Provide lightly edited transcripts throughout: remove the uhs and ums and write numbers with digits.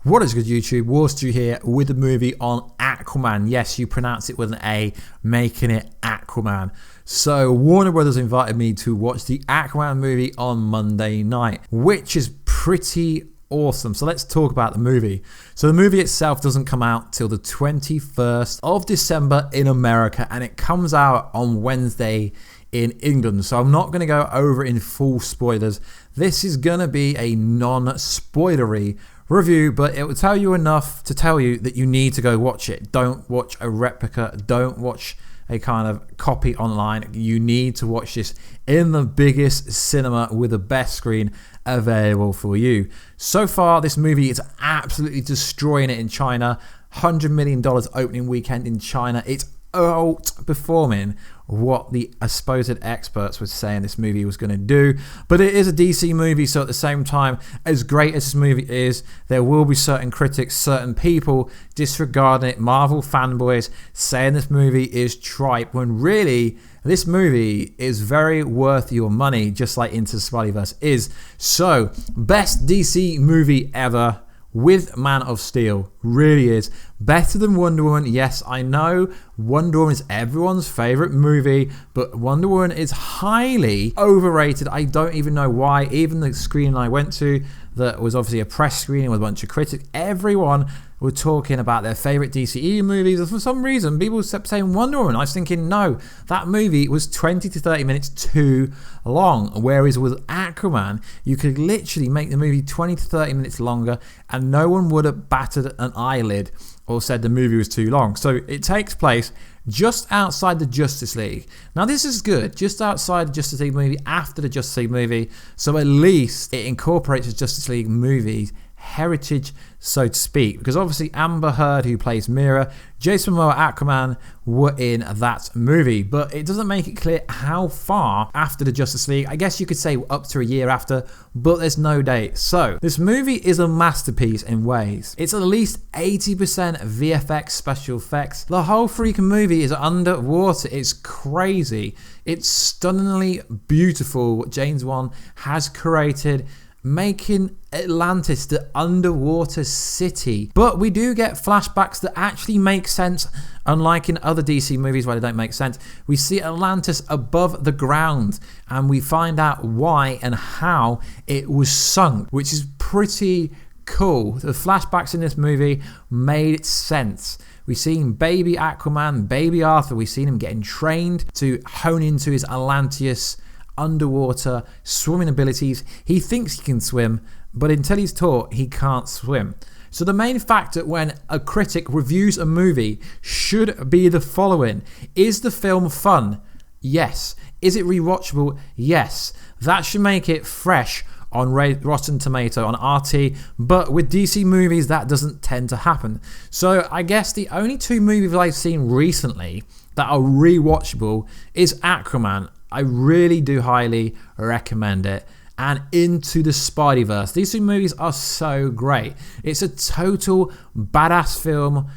What is good, YouTube? Warstu here with a movie on Aquaman. Yes, you pronounce it with an A, making it Aquaman. So Warner Brothers invited me to watch the Aquaman movie on Monday night, which is pretty awesome. So let's talk about the movie. So the movie itself doesn't come out till the 21st of December in America, and it comes out on Wednesday in England. So I'm not going to go over in full spoilers. This is going to be a non-spoilery review, but it will tell you enough to tell you that you need to go watch it. Don't watch a replica. Don't watch a kind of copy online. You need to watch this in the biggest cinema with the best screen available for you. So far, this movie is absolutely destroying it in China. $100 million opening weekend in China. It's outperforming what the supposed experts were saying this movie was going to do. But it is a DC movie, so at the same time, as great as this movie is, there will be certain critics, certain people disregarding it, Marvel fanboys saying this movie is tripe, when really this movie is very worth your money, just like Into the Spider-Verse is. So, best DC movie ever with Man of Steel. Really is. Better than Wonder Woman. Yes, I know Wonder Woman is everyone's favorite movie, but Wonder Woman is highly overrated. I don't even know why. Even the screening I went to, that was obviously a press screening with a bunch of critics, everyone were talking about their favorite DCEU movies, and for some reason people kept saying Wonder Woman. I was thinking, no, that movie was 20 to 30 minutes too long, whereas with Aquaman you could literally make the movie 20 to 30 minutes longer and no one would have batted an eyelid or said the movie was too long. So it takes place just outside the Justice League. Now this is good, just outside the Justice League movie, after the Justice League movie, so at least it incorporates the Justice League movie heritage, so to speak, because obviously Amber Heard, who plays Mira, Jason Momoa, Aquaman, were in that movie, but it doesn't make it clear how far after the Justice League. I guess you could say up to a year after, but there's no date. So this movie is a masterpiece in ways. It's at least 80% VFX special effects. The whole freaking movie is underwater. It's crazy. It's stunningly beautiful what James Wan has created, making Atlantis the underwater city. But we do get flashbacks that actually make sense, unlike in other DC movies where they don't make sense. We see Atlantis above the ground and we find out why and how it was sunk, which is pretty cool. The flashbacks in this movie made sense. We've seen baby Aquaman, baby Arthur, we've seen him getting trained to hone into his Atlantis underwater swimming abilities. He thinks he can swim, but until he's taught, he can't swim. So the main factor when a critic reviews a movie should be the following: is the film fun? Yes. Is it rewatchable? Yes. That should make it fresh on Rotten Tomato, on RT, but with DC movies that doesn't tend to happen. So I guess the only two movies I've seen recently that are rewatchable is Aquaman. I really do highly recommend it, and Into the Spider-Verse. These two movies are so great. It's a total badass film.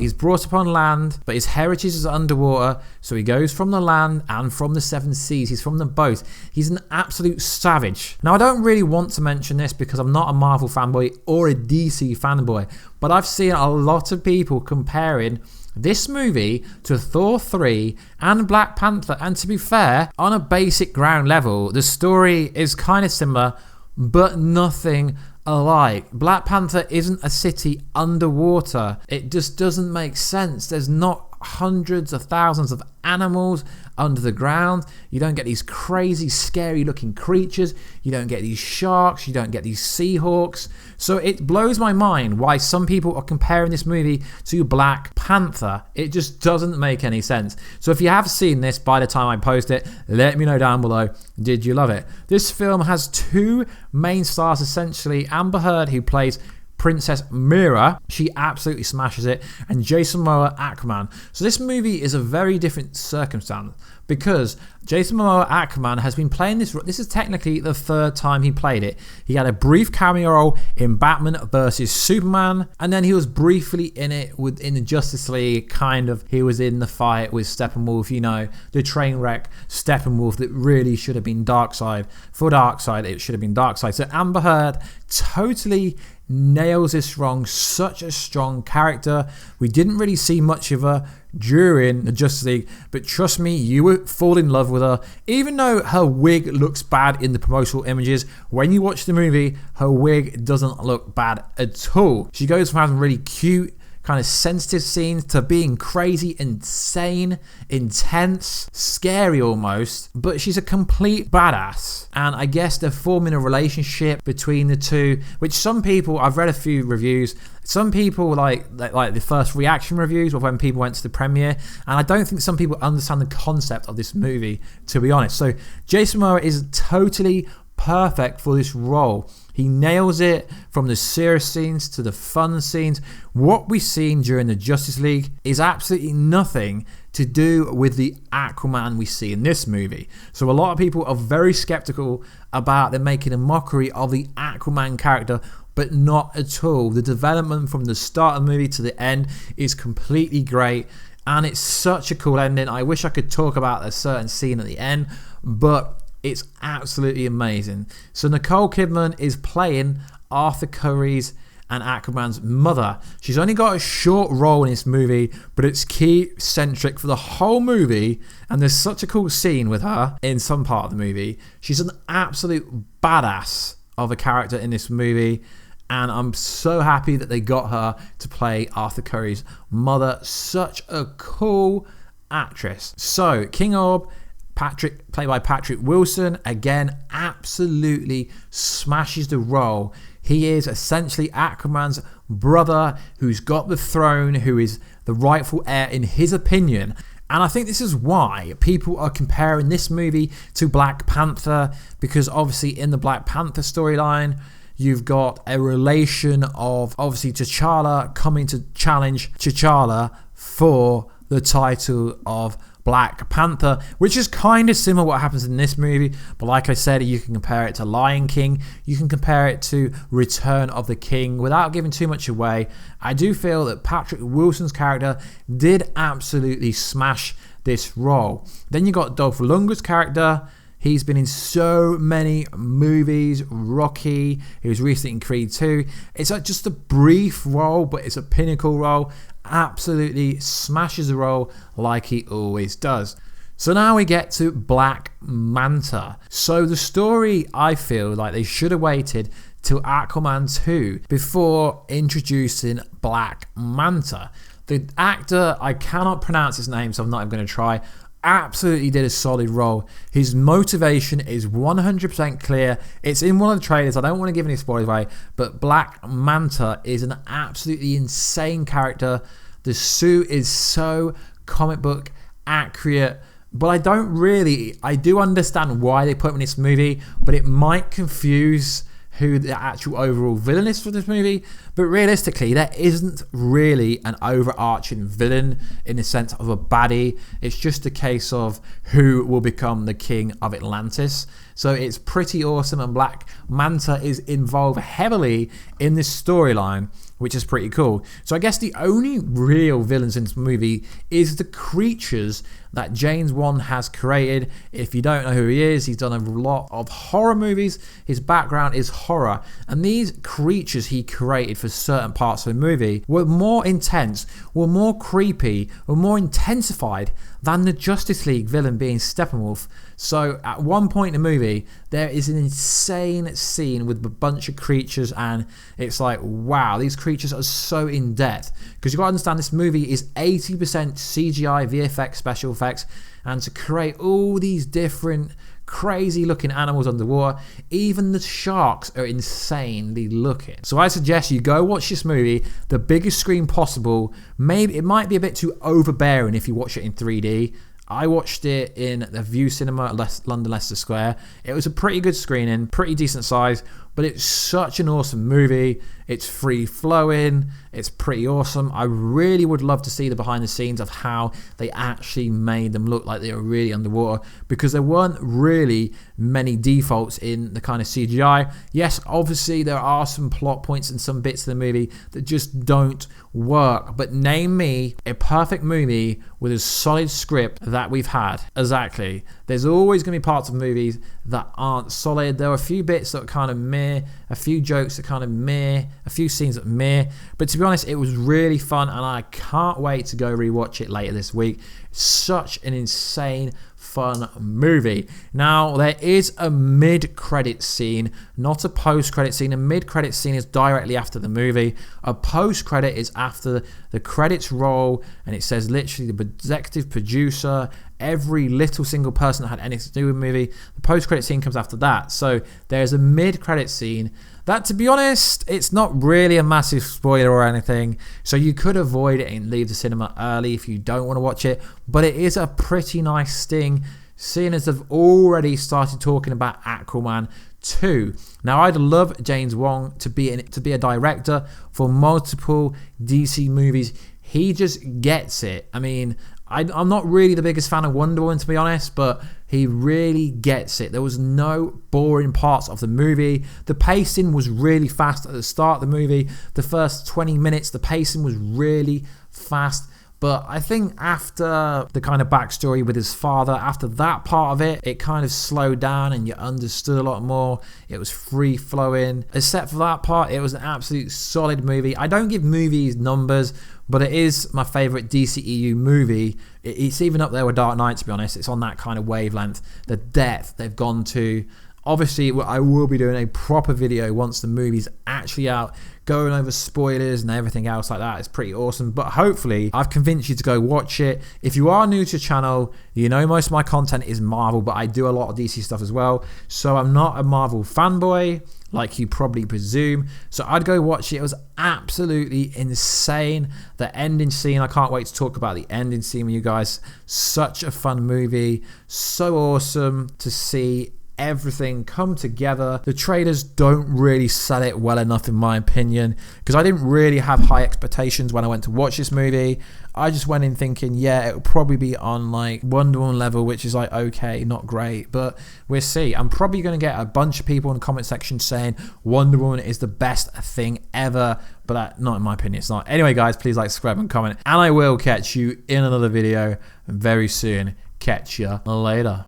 He's brought up on land, but his heritage is underwater, so he goes from the land and from the seven seas. He's from them both. He's an absolute savage. Now, I don't really want to mention this because I'm not a Marvel fanboy or a DC fanboy, but I've seen a lot of people comparing this movie to Thor 3 and Black Panther, and to be fair, on a basic ground level, the story is kind of similar, but nothing alike. Black Panther isn't a city underwater. It just doesn't make sense. There's not hundreds of thousands of animals under the ground. You don't get these crazy, scary looking creatures. You don't get these sharks. You don't get these Seahawks. So it blows my mind why some people are comparing this movie to Black Panther. It just doesn't make any sense. So if you have seen this by the time I post it, let me know down below. Did you love it? This film has two main stars essentially. Amber Heard, who plays Princess Mira, she absolutely smashes it, and Jason Momoa, Aquaman. So this movie is a very different circumstance because Jason Momoa, Aquaman, has been playing this. This is technically the third time he played it. He had a brief cameo role in Batman vs Superman, and then he was briefly in it in the Justice League. Kind of, he was in the fight with Steppenwolf. You know, the train wreck Steppenwolf that really should have been Darkseid. For Darkseid, it should have been Darkseid. So Amber Heard totally nails this wrong. Such a strong character. We didn't really see much of her during the Justice League, but trust me, you would fall in love with her. Even though her wig looks bad in the promotional images, when you watch the movie, her wig doesn't look bad at all. She goes from having really cute, kind of sensitive scenes to being crazy, insane, intense, scary almost, but she's a complete badass. And I guess they're forming a relationship between the two, which some people, I've read a few reviews, some people like the first reaction reviews of when people went to the premiere, and I don't think some people understand the concept of this movie, to be honest. So Jason Momoa is totally perfect for this role. He nails it from the serious scenes to the fun scenes. What we've seen during the Justice League is absolutely nothing to do with the Aquaman we see in this movie. So a lot of people are very skeptical about them making a mockery of the Aquaman character, but not at all. The development from the start of the movie to the end is completely great, and it's such a cool ending. I wish I could talk about a certain scene at the end, but it's absolutely amazing. So Nicole Kidman is playing Arthur Curry's and Aquaman's mother. She's only got a short role in this movie, but it's key-centric for the whole movie, and there's such a cool scene with her in some part of the movie. She's an absolute badass of a character in this movie, and I'm so happy that they got her to play Arthur Curry's mother. Such a cool actress. So King Orb, Patrick, played by Patrick Wilson, again, absolutely smashes the role. He is essentially Aquaman's brother who's got the throne, who is the rightful heir in his opinion. And I think this is why people are comparing this movie to Black Panther, because obviously in the Black Panther storyline, you've got a relation of obviously T'Challa coming to challenge T'Challa for the title of Black Panther, which is kind of similar to what happens in this movie, but like I said, you can compare it to Lion King, you can compare it to Return of the King. Without giving too much away, I do feel that Patrick Wilson's character did absolutely smash this role. Then you got Dolph Lundgren's character. He's been in so many movies, Rocky, he was recently in Creed 2. It's like just a brief role, but it's a pinnacle role. Absolutely smashes the role like he always does. So now we get to Black Manta. So the story, I feel like they should have waited till Aquaman 2 before introducing Black Manta. The actor, I cannot pronounce his name, so I'm not even going to try, absolutely did a solid role. His motivation is 100% clear. It's in one of the trailers. I don't want to give any spoilers away, but Black Manta is an absolutely insane character. The suit is so comic book accurate, but I do understand why they put him in this movie, but it might confuse who the actual overall villain is for this movie. But realistically, there isn't really an overarching villain in the sense of a baddie. It's just a case of who will become the king of Atlantis. So it's pretty awesome, and Black Manta is involved heavily in this storyline, which is pretty cool. So I guess the only real villains in this movie is the creatures that James Wan has created. If you don't know who he is, he's done a lot of horror movies. His background is horror, and these creatures he created for certain parts of the movie were more intense, were more creepy, were more intensified than the Justice League villain being Steppenwolf. So at one point in the movie, there is an insane scene with a bunch of creatures, and it's like, wow, these creatures are so in depth. Because you've got to understand, this movie is 80% CGI, VFX, special effects, and to create all these different crazy looking animals underwater, even the sharks are insanely looking. So I suggest you go watch this movie, the biggest screen possible. Maybe it might be a bit too overbearing if you watch it in 3D. I watched it in the View Cinema at London Leicester Square. It was a pretty good screening, pretty decent size, but it's such an awesome movie. It's free flowing, it's pretty awesome. I really would love to see the behind the scenes of how they actually made them look like they were really underwater, because there weren't really many defaults in the kind of CGI. Yes, obviously there are some plot points and some bits of the movie that just don't work, but name me a perfect movie with a solid script that we've had. Exactly. There's always going to be parts of movies that aren't solid. There are a few bits that kind of miss. meh, a few jokes that kind of meh, a few scenes that meh. But to be honest, it was really fun, and I can't wait to go rewatch it later this week. Such an insane, fun movie. Now, there is a mid-credit scene, not a post-credit scene. A mid-credit scene is directly after the movie. A post-credit is after the credits roll, and it says literally the executive producer, every little single person that had anything to do with the movie. The post-credit scene comes after that. So there's a mid-credit scene that, to be honest, it's not really a massive spoiler or anything, so you could avoid it and leave the cinema early if you don't want to watch it, but it is a pretty nice sting, seeing as they've already started talking about Aquaman 2. Now, I'd love James Wan to be a director for multiple DC movies. He just gets it. I mean, I'm not really the biggest fan of Wonder Woman, to be honest, but he really gets it. There was no boring parts of the movie. The pacing was really fast at the start of the movie. The first 20 minutes, the pacing was really fast. But I think after the kind of backstory with his father, after that part of it, it kind of slowed down and you understood a lot more. It was free flowing. Except for that part, it was an absolute solid movie. I don't give movies numbers, but it is my favorite DCEU movie. It's even up there with Dark Knight, to be honest. It's on that kind of wavelength. The depth they've gone to. Obviously, I will be doing a proper video once the movie's actually out, going over spoilers and everything else like that. It's pretty awesome. But hopefully, I've convinced you to go watch it. If you are new to the channel, you know most of my content is Marvel, but I do a lot of DC stuff as well. So I'm not a Marvel fanboy, like you probably presume. So I'd go watch it. It was absolutely insane. The ending scene, I can't wait to talk about the ending scene with you guys. Such a fun movie. So awesome to see everything come together. The trailers don't really sell it well enough, in my opinion, because I didn't really have high expectations when I went to watch this movie. I just went in thinking, yeah, it'll probably be on like Wonder Woman level, which is like, okay, not great, but we'll see. I'm probably going to get a bunch of people in the comment section saying Wonder Woman is the best thing ever, but that, not in my opinion, it's not. Anyway, guys, please like, subscribe, and comment, and I will catch you in another video very soon. Catch ya later.